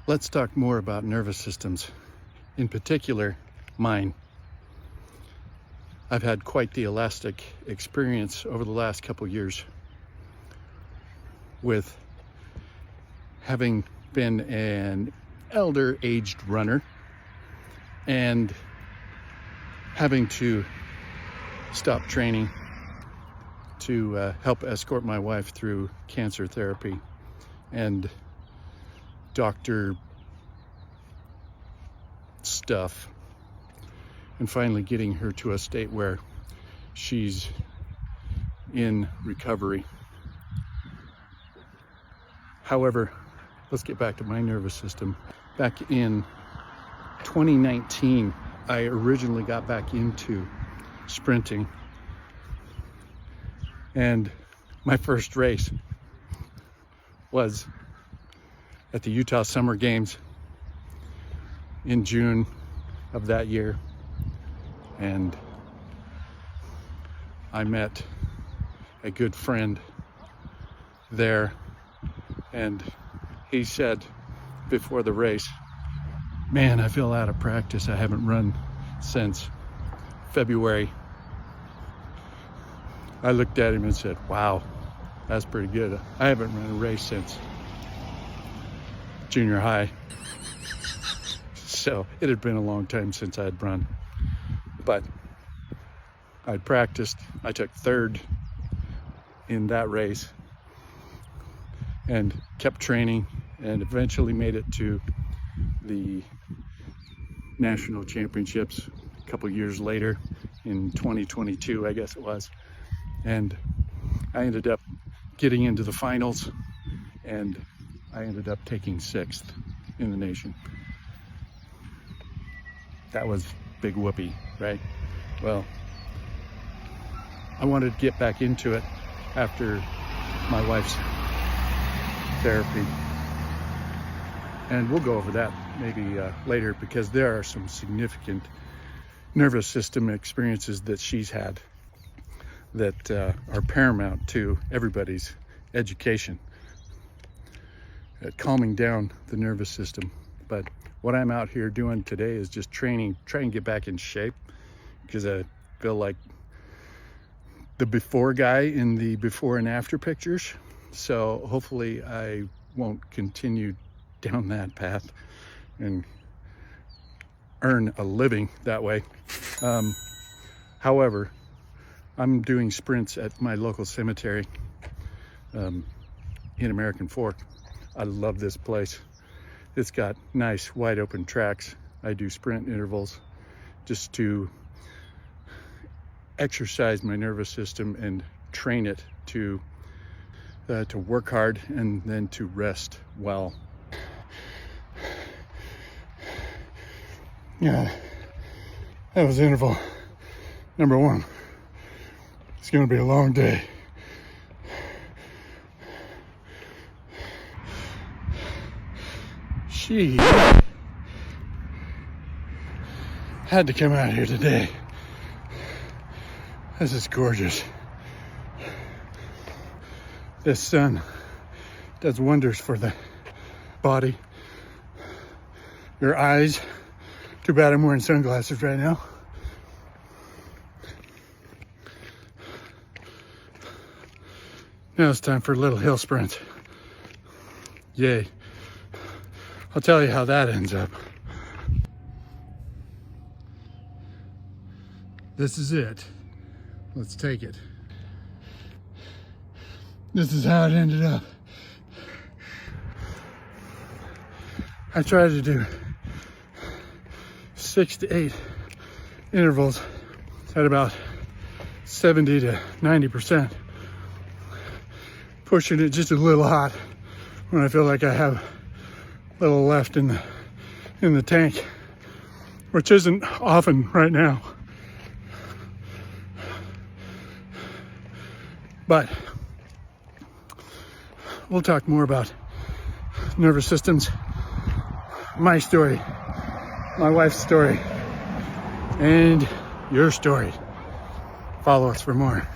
Let's talk more about nervous systems, in particular, mine. I've had quite the elastic experience over the last couple years with having been an elder-aged runner and having to stop training to help escort my wife through cancer therapy and doctor stuff, and finally getting her to a state where she's in recovery. However, let's get back to my nervous system. Back in 2019, I originally got back into sprinting, and my first race was at the Utah Summer Games in June of that year, and I met a good friend there, and he said before the race, "Man, I feel out of practice. I haven't run since February." I looked at him and said, "Wow, that's pretty good. I haven't run a race since junior high." So it had been a long time since I'd run, but I'd practiced. I took third in that race and kept training, and eventually made it to the national championships a couple years later in 2022, I guess it was. And I ended up getting into the finals, and I ended up taking 6th in the nation. That was big whoopee, right? Well, I wanted to get back into it after my wife's therapy, and we'll go over that maybe later, because there are some significant nervous system experiences that she's had that are paramount to everybody's education at calming down the nervous system. But what I'm out here doing today is just training, trying to get back in shape, because I feel like the before guy in the before and after pictures. So hopefully I won't continue down that path and earn a living that way. However, I'm doing sprints at my local cemetery in American Fork. I love this place. It's got nice wide open tracks. I do sprint intervals just to exercise my nervous system and train it to work hard and then to rest well. Yeah, that was interval number 1. It's gonna be a long day. She had to come out here today. This is gorgeous. This sun does wonders for the body, your eyes. Too bad I'm wearing sunglasses right now. Now it's time for a little hill sprint. Yay. I'll tell you how that ends up. This is it. Let's take it. This is how it ended up. I tried to do 6 to 8 intervals at about 70 to 90%. Pushing it just a little hot when I feel like I have a little left in the tank, which isn't often right now. But we'll talk more about nervous systems, my story, my wife's story, and your story. Follow us for more.